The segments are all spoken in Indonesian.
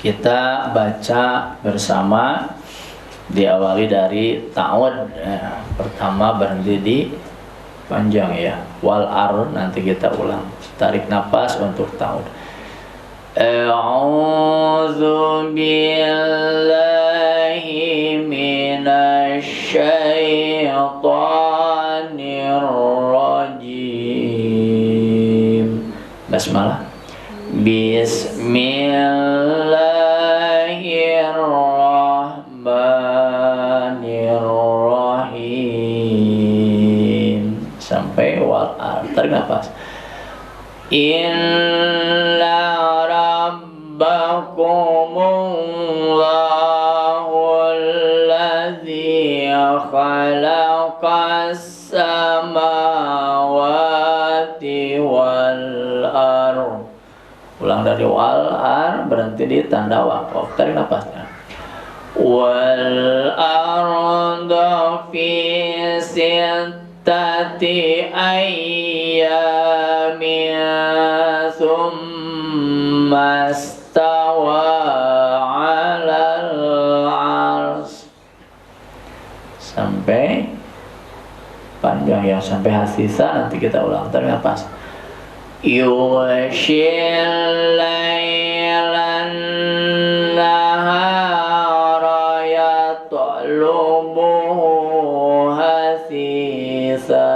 Kita baca bersama, diawali dari ta'ud. Pertama berhenti di panjang ya. Wal ar, nanti kita ulang. Tarik nafas untuk ta'ud. A'udzu billahi minasy syaithanir rajim. Basmalah. Bismillahirrahmanirrahim sampai wal ar. Tarik nafas. Inna rabbakumullahu alladzi khalaqas samawati wal ardh. Ulang dari wal ar, berhenti di tanda waqaf. Tarik nafasnya. Wal arda fi sittati ayyamin tsumma istawa 'alal 'arsy. Sampai panjang ya, sampai hasisa, nanti kita ulang. Tarik nafas. Yughshil laylan nahara yatlubuhu hasisa.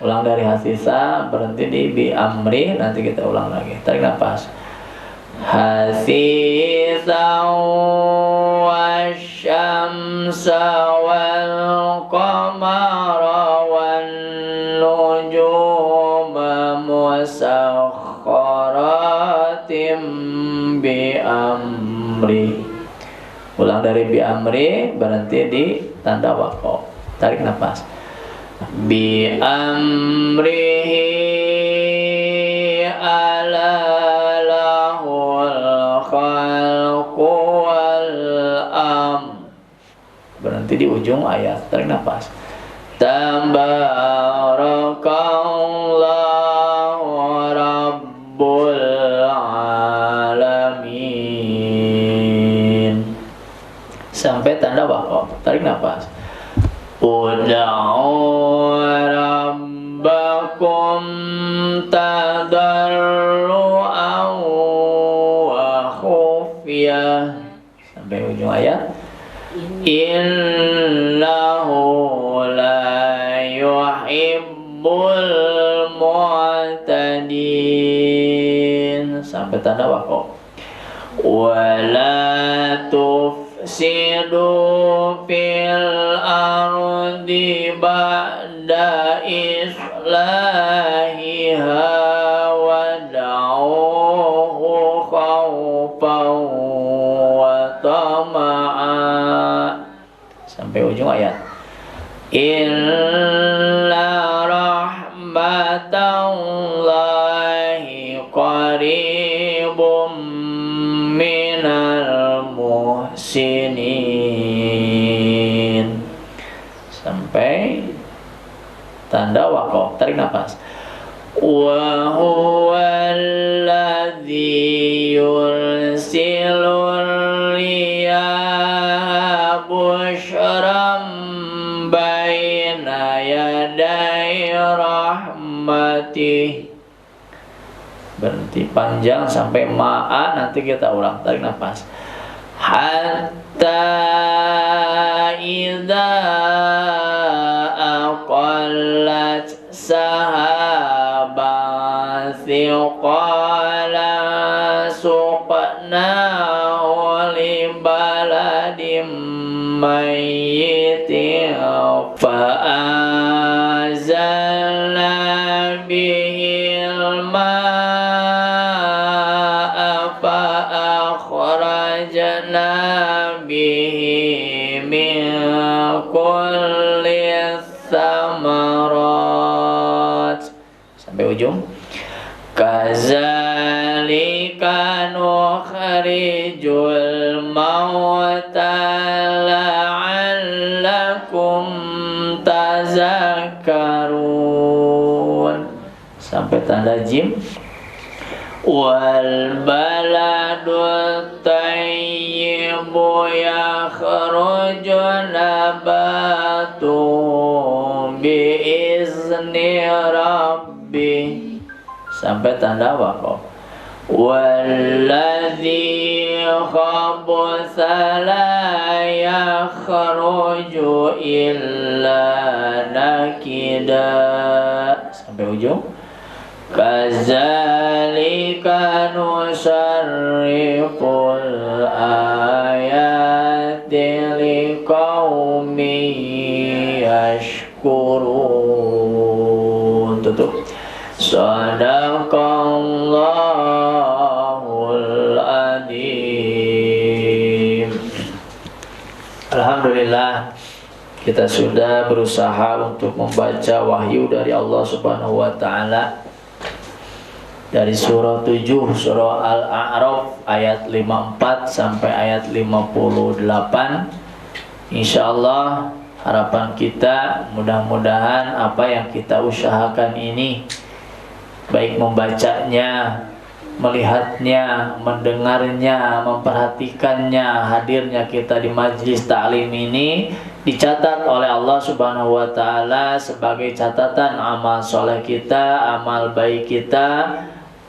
Ulang dari hasisa, berhenti di bi amri, nanti kita ulang lagi. Tarik nafas. Hasisa wasyamsa wal qamara wan nujuma musakhkharatim bi amri. Ulang dari bi amri, berhenti di tanda waqaf. Tarik nafas. Bi amrihi ala lahul khalqu wal berhenti di ujung ayat. Tarik nafas. Tabarakallahu rabbul alamin sampai tanda waqaf. Tarik nafas. Ud'u rabbakum tadarru'an wa khufyah sampai ujung ayat. Innahu la yuhibbul mu'tadin sampai tanda waqaf. Wala tufsidu fil ardi ba'da islahiha wad'uhu khawfan wa tama'an sampai ujung ayat. Inna rahmatallahi qaribum minal muhsinin sampai tanda waqaf. Tarik nafas. Wa huwallazi yursilur riyaha bushram baina yaday rahmatih. Berhenti panjang sampai ma'a, nanti kita ulang. Tarik nafas. Hatta idza aqallat sahaban thiqala suqnahu li baladim mayyitin fa'azalna bihil ma'a fa'akhrajna bihi min kulli thamarat sampai ujung. Kazalika nukhrijul mauta la'allakum tazakkarun sampai tanda jim. wal baladut tayyibu yakhruju nabatu biizni rabbi sampai tanda waqaf. Walladzi khabutha la yakhruju illa nakida sampai ujung. Kadzalika nusarriful ayati liqaumin yashkurun. Tutup. Sadaqallahul adzim. Alhamdulillah, kita sudah berusaha untuk membaca wahyu dari Allah Subhanahu wa taala dari surah 7 surah Al-A'raf ayat 54 sampai ayat 58. Insyaallah harapan kita mudah-mudahan apa yang kita usahakan ini, baik membacanya, melihatnya, mendengarnya, memperhatikannya, hadirnya kita di majlis ta'lim ini dicatat oleh Allah Subhanahu wa taala sebagai catatan amal soleh kita, amal baik kita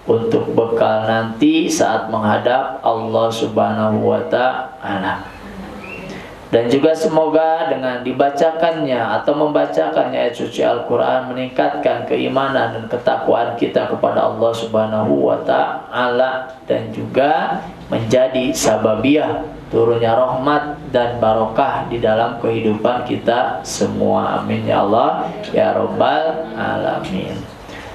untuk bekal nanti saat menghadap Allah Subhanahu wa taala. Dan juga semoga dengan dibacakannya atau membacakannya ayat suci Al-Quran meningkatkan keimanan dan ketakwaan kita kepada Allah Subhanahu wa ta'ala, dan juga menjadi sababiah turunnya rahmat dan barokah di dalam kehidupan kita semua. Amin ya Allah ya Rabbal Alamin.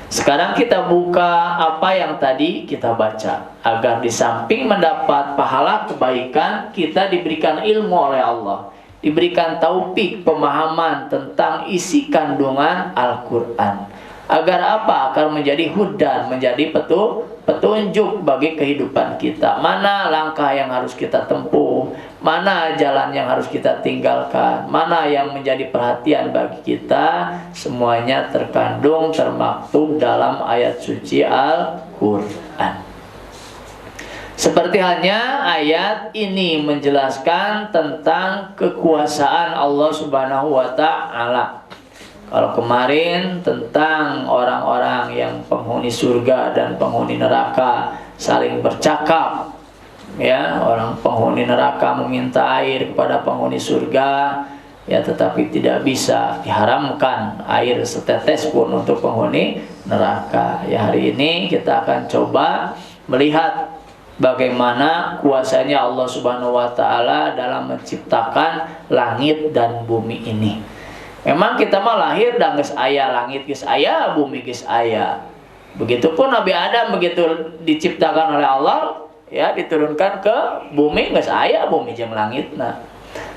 Sekarang kita buka apa yang tadi kita baca, agar di samping mendapat pahala kebaikan, kita diberikan ilmu oleh Allah, diberikan taufik pemahaman tentang isi kandungan Al-Quran. Agar apa? Agar menjadi hudan, menjadi petunjuk bagi kehidupan kita. Mana langkah yang harus kita tempuh, mana jalan yang harus kita tinggalkan, mana yang menjadi perhatian bagi kita. Semuanya terkandung, termaktub dalam ayat suci Al-Quran. Seperti halnya ayat ini menjelaskan tentang kekuasaan Allah Subhanahu wa ta'ala. Kalau kemarin tentang orang-orang yang penghuni surga dan penghuni neraka saling bercakap, ya, orang penghuni neraka meminta air kepada penghuni surga, ya, tetapi tidak bisa diharamkan air setetes pun untuk penghuni neraka. Ya, hari ini kita akan coba melihat bagaimana kuasanya Allah Subhanahu wa ta'ala dalam menciptakan langit dan bumi ini. Memang kita mah lahir dan geus aya langit, geus aya bumi, geus aya. Begitupun Nabi Adam begitu diciptakan oleh Allah, ya, diturunkan ke bumi, geus aya bumi jeung langitna.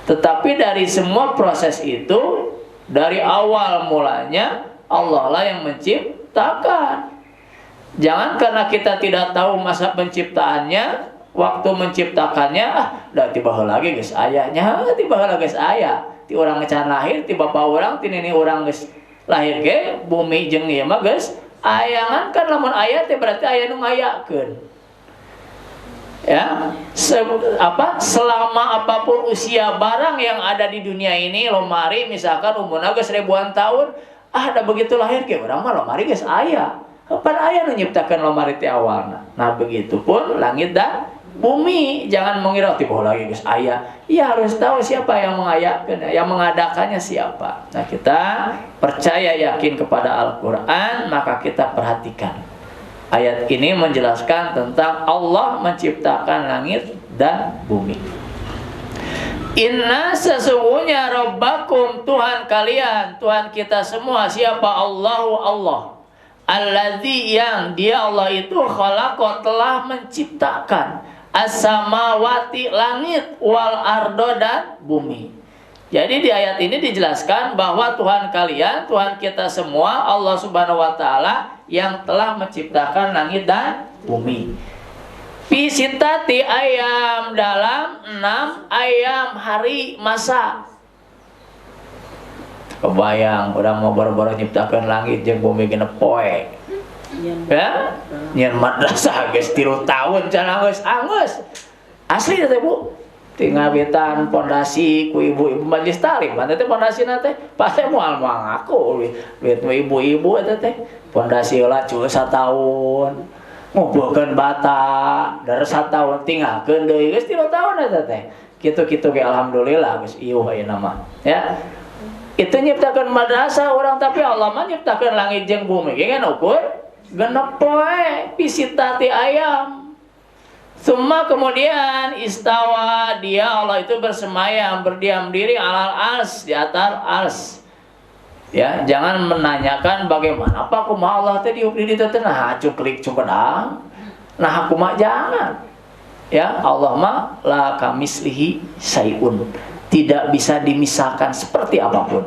Tetapi dari semua proses itu, dari awal mulanya Allah lah yang menciptakan. Jangan karena kita tidak tahu masa penciptaannya, waktu menciptakannya, dah tiba lagi geus aya nya, tiba lagi geus aya. Ti urang can lahir, ti bapa urang, ti nini urang geus lahir ge, bumi jeung ieu mah geus ayangan kan lamun aya teh berarti aya nu ngayakeun. Ya, selama apapun usia barang yang ada di dunia ini, lomari misalkan umurna geus ribuan tahun, da begitu lahir ge urang mah lomari geus aya. Kapan aya nu nyiptakeun lomari ti awalna. Nah, begitupun langit dan bumi. Jangan mengira tiba lagi geus aya. Ya, harus tahu siapa yang mengayakan, yang mengadakannya siapa. Nah, kita percaya yakin kepada Al-Quran, maka kita perhatikan. Ayat ini menjelaskan tentang Allah menciptakan langit dan bumi. Inna sesungguhnya Rabbakum, Tuhan kalian, Tuhan kita semua. Siapa? Allahu Allah. Alladzi, yang dia Allah itu khalaqa, telah menciptakan as-samawati, langit, wal ardo, dan bumi. Jadi di ayat ini dijelaskan bahwa Tuhan kalian, Tuhan kita semua, Allah Subhanahu wa ta'ala yang telah menciptakan langit dan bumi. Fi sitati ayam, dalam 6 ayam hari masa. Kebayang, udah mau boro-boro nyiptakan langit jeung bumi genep poe. Ya, nyen madrasah geus 3 tahun can angeus. Asli teh Bu. Tinggal betan pondasi ku ibu-ibu majelis taklim. Mantep teh pondasina teh pasti moal ngaku lihat ibu-ibu eta teh. Pondasi heula cuy 1 tahun. Ngumpulkeun bata, dar 1 tahun tinggalkeun deui geus 3 tahun eta teh. Kitu-kitu ge alhamdulillah geus ieuh ayeuna mah. Ya. Itu nyiptakeun madrasah orang tapi Allah mah nyiptakeun langit jeung bumi ge kan ukur genep poe pisita ti ayam. Summa kemudian istawa dia Allah itu bersemayam berdiam diri alal ars di atas ars. Ya, jangan menanyakan bagaimana apa kumaha Allah teh diuk di ditu teh nah cuklik cukadang. Nah kumaha jangan. Ya, Allah mah la kamislihi sayun. Tidak bisa dimisahkan seperti apapun.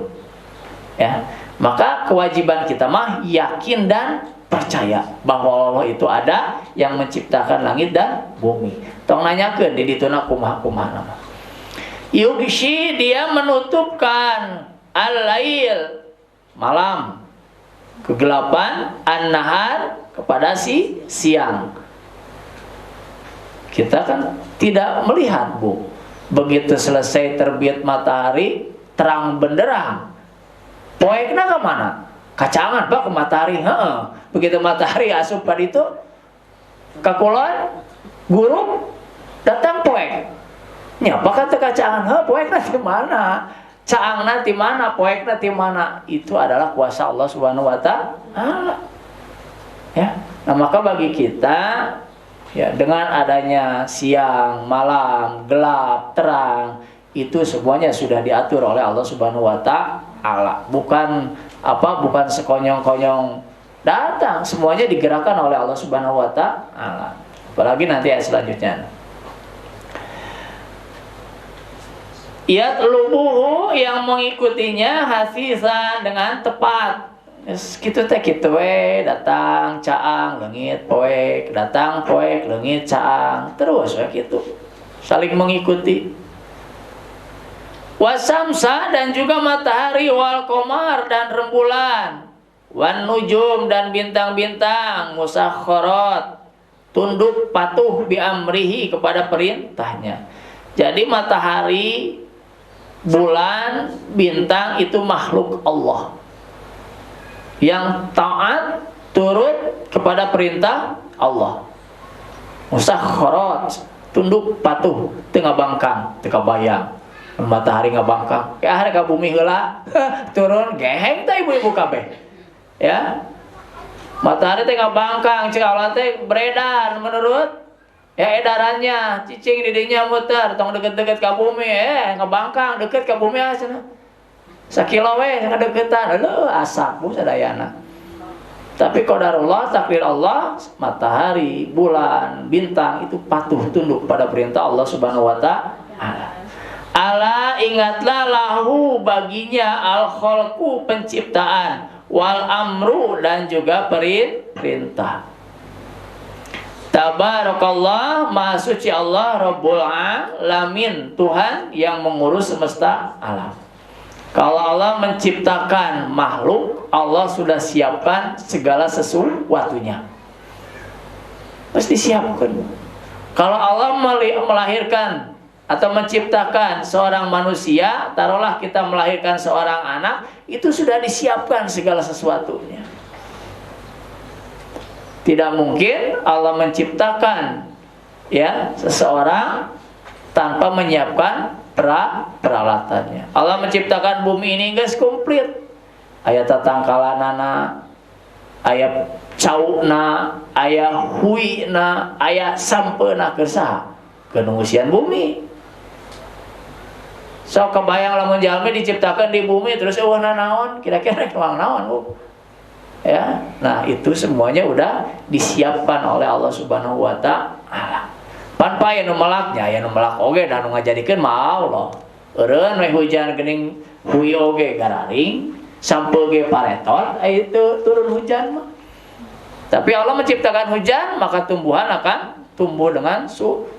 Ya. Maka kewajiban kita mah yakin dan percaya bahwa Allah itu ada yang menciptakan langit dan bumi. Tong nanyakeun di dituna kumaha-kumaha nama. Yugshi dia menutupkan al-lail malam, kegelapan, an-nahar kepada si siang. Kita kan tidak melihat Bu. Begitu selesai terbit matahari terang benderang. Poekna ke mana? Kacangan Pak ke matahari. Begitu matahari asup pada itu kakulon guru datang poek. Nya apa kata kacangan? Poekna di mana? Caangna di mana? Poekna di mana? Itu adalah kuasa Allah Subhanahu wa taala. Ya. Nah, maka bagi kita ya dengan adanya siang, malam, gelap, terang, itu semuanya sudah diatur oleh Allah Subhanahu wa taala. Bukan sekonyong-konyong datang, semuanya digerakkan oleh Allah Subhanahu wa taala. Apalagi nanti ayat selanjutnya. Yatlubuhu yang mengikutinya hasisan dengan tepat. Kitu teh kitu we datang caang leungit poek, datang poek leungit caang, terus we kitu. Saling mengikuti. Wasamsa dan juga matahari wal qamar dan rembulan, wan nujum dan bintang-bintang, musakharat tunduk patuh bi amrihi kepada perintahnya. Jadi matahari, bulan, bintang itu makhluk Allah yang taat turut kepada perintah Allah. Musakharat tunduk patuh teu ngabangkang, teu kabayang. Matahari ngabangkang, ke hari ka bumi heula turun geheng teh ibu-ibu kabeh. Ya. Matahari teh ngabangkang, cek Allah teh beredar menurut ya edarannya, cicing di dinya muter, tong deket-deket ka bumi, ngabangkang deket ka bumi asana. Sakilo we ngadeukeutan, heuh asap bu sadayana. Tapi qadarullah, takdir Allah, matahari, bulan, bintang itu patuh tunduk pada perintah Allah Subhanahu wa taala. Ala ingatlah lahu baginya al-khalqu penciptaan, wal amru dan juga perintah. Tabarakallah, maha suci Allah Rabbul Alamin, Tuhan yang mengurus semesta alam. Kalau Allah menciptakan makhluk, Allah sudah siapkan segala sesuatunya. Pasti siapkan. Kalau Allah melahirkan atau menciptakan seorang manusia, taruhlah kita melahirkan seorang anak, itu sudah disiapkan segala sesuatunya. Tidak mungkin Allah menciptakan ya seseorang tanpa menyiapkan peralatannya. Allah menciptakan bumi ini geus komplit. Aya tatangkalanana, aya cauna, aya huina, aya sampeuna keur saha? Keur nusian bumi. So kebayang lamun jalmi diciptakan di bumi terus eueuhna naon? Kira-kira kumaha naon, Bu? Ya. Nah, itu semuanya udah disiapkan oleh Allah Subhanahu wa taala. Pan pae nu melaknya, aya nu melak oge dan nu ngajadikeun mah Allah. Eureun we hujan geuning huy oge gararing, sampeu ge paretot, itu turun hujan mah. Tapi Allah menciptakan hujan, maka tumbuhan akan tumbuh dengan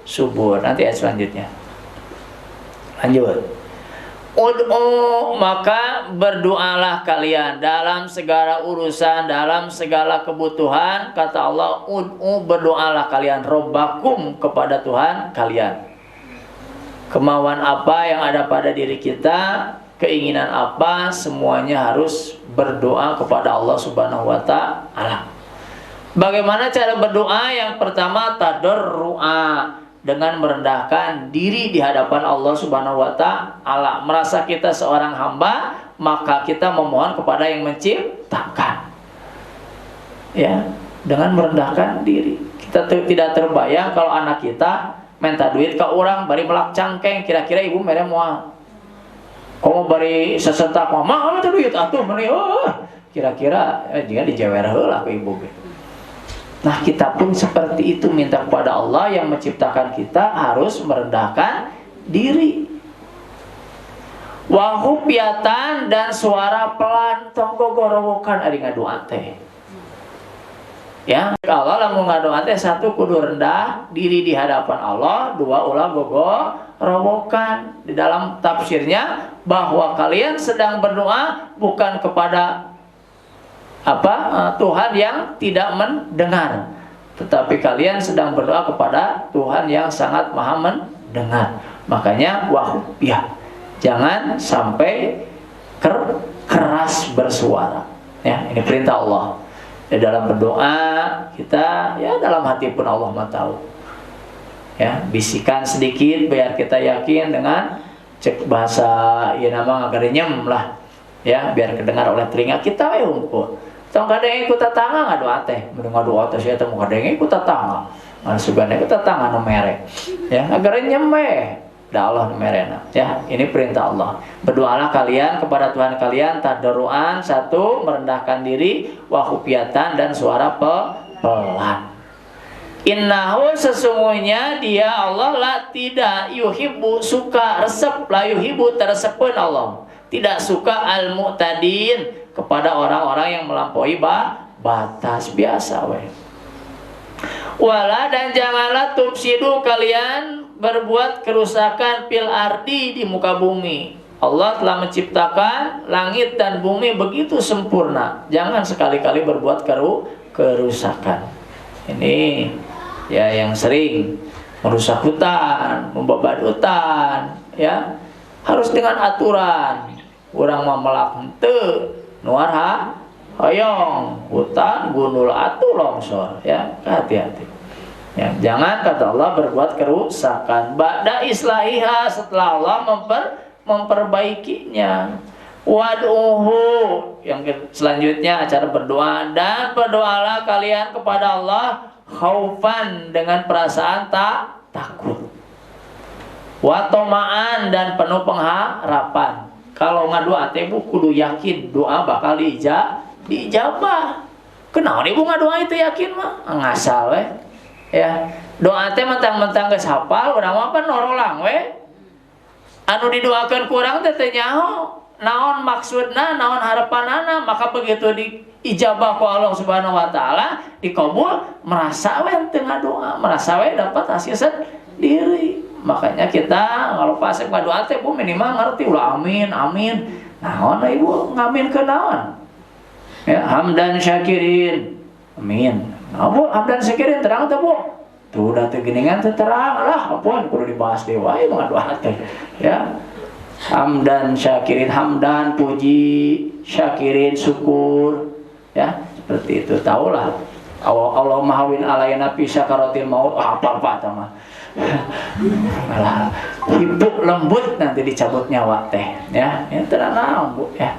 subur. Nanti ayat selanjutnya. Lanjut. Ud'u, maka berdoalah kalian dalam segala urusan, dalam segala kebutuhan. Kata Allah, ud'u, berdoalah kalian Rabbakum, kepada Tuhan kalian. Kemauan apa yang ada pada diri kita, keinginan apa, semuanya harus berdoa kepada Allah Subhanahu wa Ta'ala. Bagaimana cara berdoa? Yang pertama, tadarru'a, dengan merendahkan diri di hadapan Allah Subhanahu wa Ta'ala. Merasa kita seorang hamba, maka kita memohon kepada yang menciptakan. Ya, dengan merendahkan diri. Kita tidak terbayang kalau anak kita minta duit ke orang bari melak cangkeng, kira-kira ibu mere moal. Komo bari sesentak mama atuh duit atuh meni. Kira-kira jika dijewer heula ku ibu. Nah, kita pun seperti itu, minta kepada Allah yang menciptakan kita harus merendahkan diri. Wahupiatan, dan suara pelan, tonggo gorowokan ari ngadoa teh. Ya, kalau lamun ngadoa teh, satu kudu rendah diri di hadapan Allah, dua ulah gorowokan. Di dalam tafsirnya bahwa kalian sedang berdoa bukan kepada Tuhan yang tidak mendengar, tetapi kalian sedang berdoa kepada Tuhan yang sangat maha mendengar. Makanya wahubiyah, jangan sampai keras bersuara. Ya, ini perintah Allah. Di dalam berdoa kita, ya dalam hati pun Allah mah tahu. Ya, bisikan sedikit biar kita yakin dengan cek bahasa ya nama ngagarenyem lah. Ya, biar kedengar oleh telinga kita we hungkul. Tong kadang ikut tetangga ngadoa teh, mendengar doa teh saya teh kadang ikut tetangga. Mana sugana ikut tetangga nu mere. Ya, ngagarenyem we. Da Allah nu merena. Ya, ini perintah Allah. Berdoalah kalian kepada Tuhan kalian tadarruan, satu merendahkan diri, wahupiatan, dan suara pelan. Innahu, sesungguhnya dia Allah la tidak yuhibbu, suka resep, la yuhibbu teresepeun Allah. Tidak suka al-mu'tadin, kepada orang-orang yang melampaui batas biasa we. Wala, dan janganlah tufsidu, kalian berbuat kerusakan fil ardi, di muka bumi. Allah telah menciptakan langit dan bumi begitu sempurna. Jangan sekali-kali berbuat kerusakan. Ini ya yang sering merusak hutan, membabat hutan, ya harus dengan aturan. Urang mah melak henteu nuar hoyong hutan gunul atuh longsor, ya hati-hati. Ya, jangan, kata Allah, berbuat kerusakan. Ba'da islahiha, setelah Allah memperbaikinya. Wad'uhu, yang selanjutnya acara berdoa, dan berdoalah kalian kepada Allah khaufan, dengan perasaan takut, wa toma'an, dan penuh pengharapan. Kalau ngadoa teh kudu yakin doa bakal dijabah. Kenapa ibu ngadoa itu yakin mah? Ngasal we. Ya, doa teh mentang-mentang geus hafal, urang mah kan norolang we. Anu didoakeun ku urang teh nyaho? Naon maksudna, naon harapanana, maka begitu diijabah ku Allah Subhanahu wa Ta'ala, dikabul, merasa we teu ngadoa, merasa we dapat hasil sendiri. Makanya kita kalau pas ngadoa teh Bu minimal ngerti ulah amin amin. Naon ibu ngamin ke naon? Ya, hamdan syakirin. Amin. Nah, Bu, hamdan syakirin terang teh Bu. Tuh udah teh geningan teh terang lah, apaan kudu dibahas deui wae ngadoa teh. Ya. Hamdan syakirin, hamdan puji, syakirin syukur. Ya, seperti itu. Tahulah. Allah mahawin alayna fi sakaratil maut. Apa-apa tah mah. Malah ibu lembut nanti dicabut nyawa teh, ya tenang Bu, ya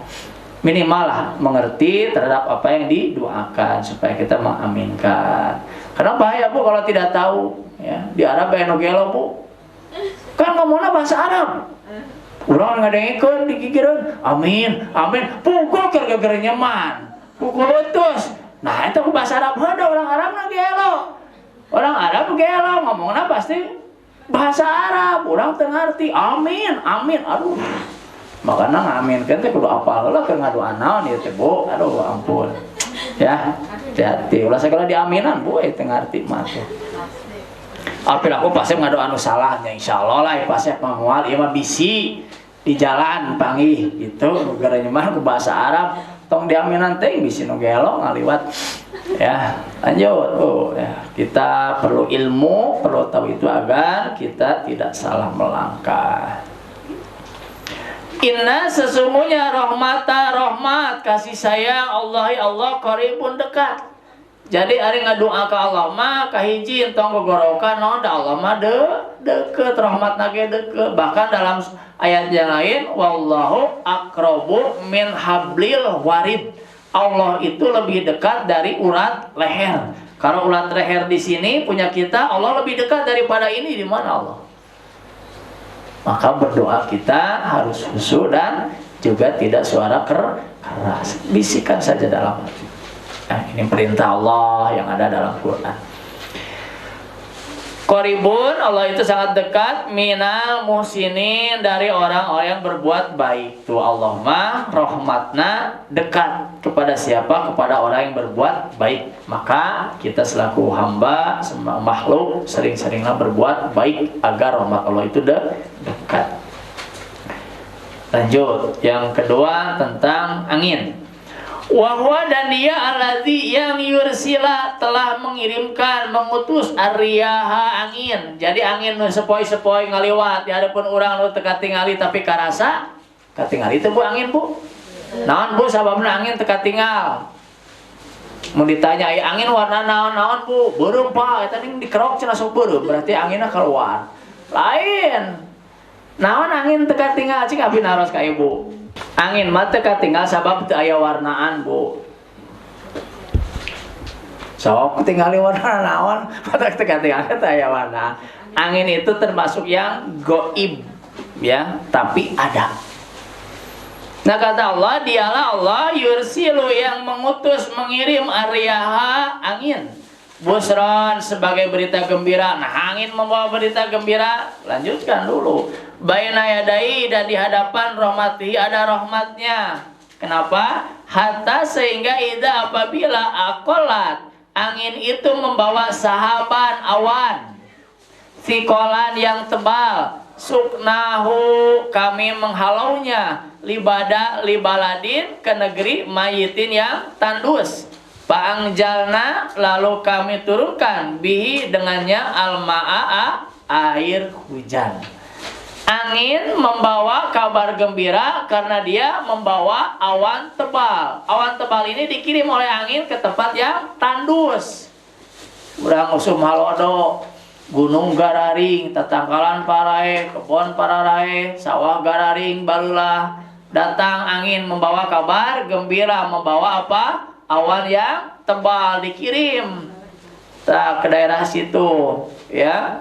minimal lah mengerti terhadap apa yang didoakan supaya kita mengaminkan. Karena bahaya Bu kalau tidak tahu, ya di Arab anu gelo Bu, kan ngomongna bahasa Arab, urang ngadengikeun digigireun amin amin, pukul gara-gara nyaman, pukul utus. Nah itu bahasa Arab ada orang Arab na gelo. Orang Arab gelo ngomongnya pasti bahasa Arab, orang teu ngarti. Amin, amin. Aduh. Makanya ngaminkeun teh kudu apal heula keur ngadoa naon ieu teh Bu. Aduh ampun. Ya, hati-hati. Ulah segala diaminan Bu teu ngarti mah teh. Apil aku pasti ngadoa anu salah nya insyaallah lah pasti moal ieu mah bisi. di jalan panggih gitu geranya mah ke bahasa Arab tong diaminan teh bisi nu gelo ngaliwat ya. Lanjut ya, kita perlu ilmu, perlu tahu itu agar kita tidak salah melangkah. Inna sesungguhnya rahmat kasih sayang Allah ya Allah qaribun dekat. Jadi ari ngadoa ka Allah mah kahiji entong gogorokan naon da Allah mah deket rahmatna ge deket. Bahkan dalam ayat yang lain wallahu aqrabu min hablil warid. Allah itu lebih dekat dari urat leher. Kalau urat leher di sini punya kita, Allah lebih dekat daripada ini di mana Allah. Maka berdoa kita harus khusyuk dan juga tidak suara keras. Bisikan saja dalam hati. Nah, ini perintah Allah yang ada dalam Quran. Qaribun, Allah itu sangat dekat minal muhsinin, dari orang-orang yang berbuat baik. Tuh Allah mah rahmatna dekat kepada siapa? Kepada orang yang berbuat baik. Maka kita selaku hamba, semua makhluk sering-seringlah berbuat baik agar rahmat Allah itu dekat. Lanjut, yang kedua tentang angin. Wahwa dan dia alladzi yang yursila telah mengirimkan, mengutus arriyaha angin. Jadi angin nu sepoi-sepoi ngaliwat di hadapan urang nu teu katingali tapi karasa katingali teh Bu angin Bu. Naon Bu sababna angin teu katingal? Mun ditanya aya angin warna naon-naon Bu? Beureum Pak, eta ning dikerok cenah sok beureum, berarti anginna keluar. Lain. Naon angin teu katingal cing abi naros ka Ibu. Angin mah teu katinggal sabab teu aya warnaan Bu. Sok ketinggali warna naon, mata teu katinggal teu aya warna. Angin itu termasuk yang gaib ya, tapi ada. Nah kata Allah, dialah Allah yursilu yang mengutus, mengirim arriyaha angin. Busron sebagai berita gembira. Nah angin membawa berita gembira. Lanjutkan dulu. Baina yadai, dan di hadapan rahmati ada rahmatnya. Kenapa? Hatta sehingga ida apabila akolat angin itu membawa sahaban awan sikolan yang tebal, suknahu kami menghalaunya, libaladin ke negeri mayitin yang tandus. Pa'angjalna lalu kami turunkan bihi dengannya al-ma'a air hujan. Angin membawa kabar gembira karena dia membawa awan tebal. Awan tebal ini dikirim oleh angin ke tempat yang tandus. Urang usum halodo, gunung gararing, tatangkalan parae, kebon pararae, sawah gararing barulah. Datang angin membawa kabar gembira, membawa apa? Awan yang tebal dikirim ke daerah situ ya,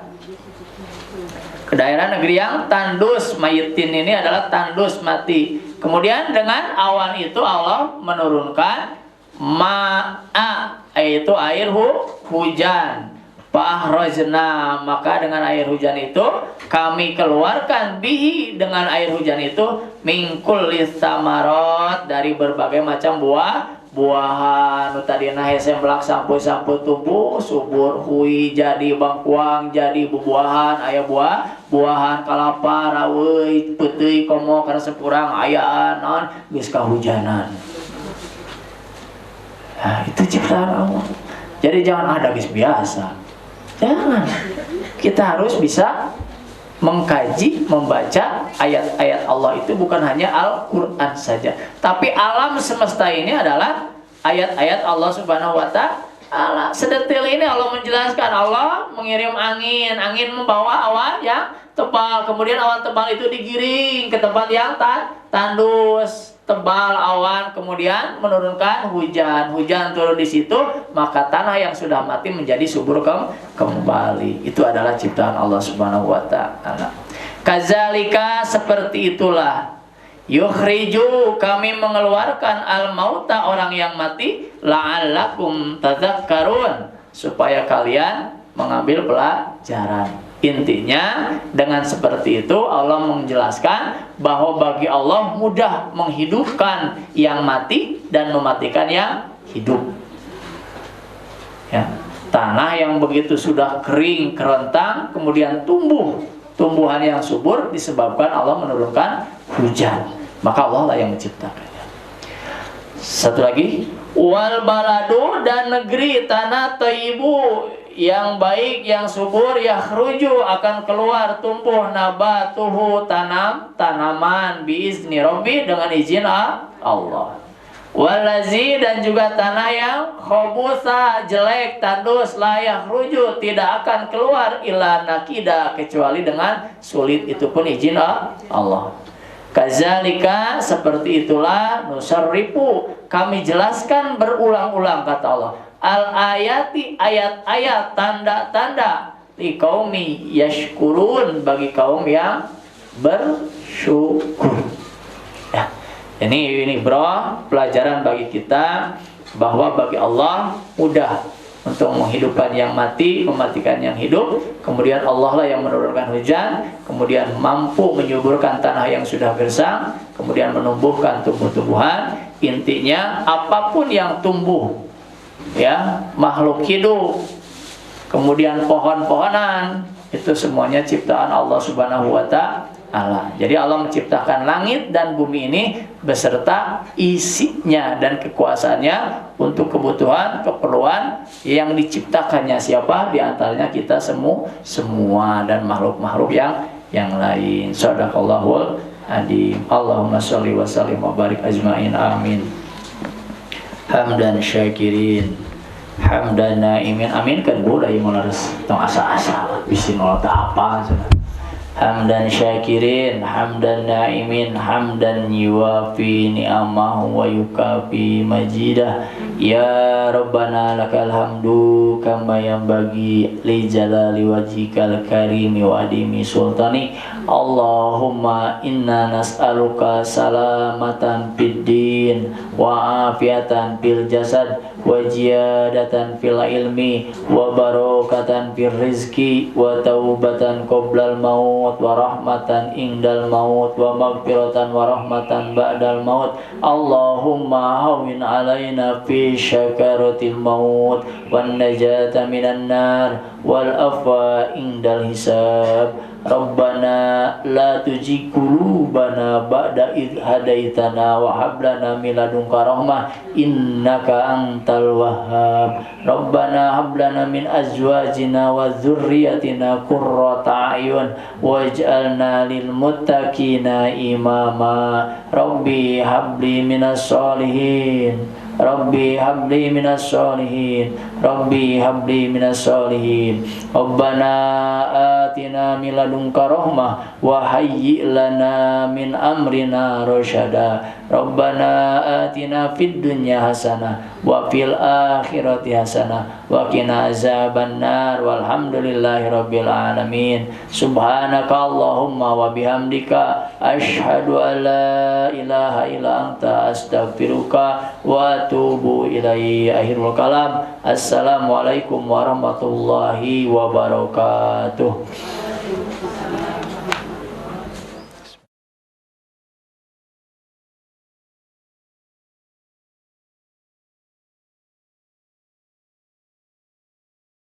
ke daerah negeri yang tandus. Mayitin ini adalah tandus mati. Kemudian dengan awan itu Allah menurunkan ma'a, yaitu air hujan. Fahrajna, maka dengan air hujan itu kami keluarkan bihi dengan air hujan itu mingkul lisamarot, dari berbagai macam buahan tadina hese melak sampu-sampu tumbuh subur hui jadi bangkuang jadi bubuahan aya buahan kalapa raweuy peuteui komo kana sepurang ayaan naon geus kahujanan. Nah, itu ciptaan Allah. Jadi jangan ada geus biasa. Jangan. Kita harus bisa mengkaji, membaca ayat-ayat Allah itu bukan hanya Al-Quran saja, tapi alam semesta ini adalah ayat-ayat Allah Subhanahu wa Ta'ala. Sedetil ini Allah menjelaskan. Allah mengirim angin, angin membawa awan yang tebal, kemudian awan tebal itu digiring ke tempat yang tandus, tebal awan, kemudian menurunkan hujan. Hujan turun di situ, maka tanah yang sudah mati menjadi subur kembali. Itu adalah ciptaan Allah Subhanahu wa Ta'ala. Kazalika, seperti itulah, yukhriju, kami mengeluarkan al-mauta, orang yang mati, la'allakum tadzakkarun, supaya kalian mengambil pelajaran. Intinya dengan seperti itu Allah menjelaskan bahwa bagi Allah mudah menghidupkan yang mati dan mematikan yang hidup ya. Tanah yang begitu sudah kering, kerentang, kemudian tumbuh tumbuhan yang subur disebabkan Allah menurunkan hujan. Maka Allah lah yang menciptakannya. Satu lagi, wal baladu, dan negeri tanah thayyibu yang baik, yang subur, yakhruju akan keluar tumbuh nabatuhu tanaman biizni rabbi dengan izin Allah. Walazi, dan juga tanah yang khobusa jelek tandus la yakhruju tidak akan keluar illa nakida kecuali dengan sulit, itu pun izin Allah. Kazalika, seperti itulah nusarrifu kami jelaskan berulang-ulang kata Allah al-ayati, ayat-ayat, tanda-tanda liqaumi yashkurun, bagi kaum yang bersyukur. Ya, ini bro, pelajaran bagi kita bahwa bagi Allah mudah untuk menghidupkan yang mati, mematikan yang hidup. Kemudian Allah lah yang menurunkan hujan, kemudian mampu menyuburkan tanah yang sudah gersang, kemudian menumbuhkan tumbuh-tumbuhan. Intinya apapun yang tumbuh, ya, makhluk hidup, kemudian pohon-pohonan, itu semuanya ciptaan Allah Subhanahu wa Ta'ala. Jadi Allah menciptakan langit dan bumi ini beserta isinya dan kekuasaannya untuk kebutuhan, keperluan yang diciptakannya. Siapa? Di antaranya kita semua dan makhluk-makhluk yang lain. Shadaqallahul adzim. Allahumma sholli wa sallim wa barik ajmain. Amin. Hamdan syakirin, hamdan naimin. Amin kan bu dari mularas tong asa-asa bisin olah apa sana. Hamdan syakirin, hamdan naimin, hamdan yuwafi ni'amah wa yukafi majidah. Ya Rabbana lakal hamdu kama yanbaghi li jalali wajhikal karimi wa adimi sultani. Allahumma inna nas'aluka salamatan fid din wa afiatan fil jasad wa ziyadatan fil ilmi wa barakatan fil rizki wa taubatan qoblal maut wa rahmatan indal maut wa maghfiratan wa rahmatan ba'dal maut. Allahumma hawin alaina fi syakaratil maut wan najata minan nar wal afwa indal hisab. Rabbana la tuzigh qulubana ba'da idh hadaitana wa hab lana min ladunka rahmah innaka antal wahhab. Rabbana hab lana min azwajina wa dzurriyyatina qurrata a'yun waj'alna lil muttaqina imama. Rabbi habli minas sholihin, Rabbi habli minas sholihin, Rabbi habli minas sholihin. Rabbana atina min ladunka rahmah wa hayyi' lana min amrina rasyada. Rabbana atina fid dunya hasanah wa fil akhirati hasanah wa qina azabannar walhamdulillahi rabbil alamin. Subhanaka Allahumma wa bihamdika asyhadu an la ilaha illa anta astaghfiruka wa atubu ilaihi. Akhirul kalam. Assalamualaikum warahmatullahi wabarakatuh.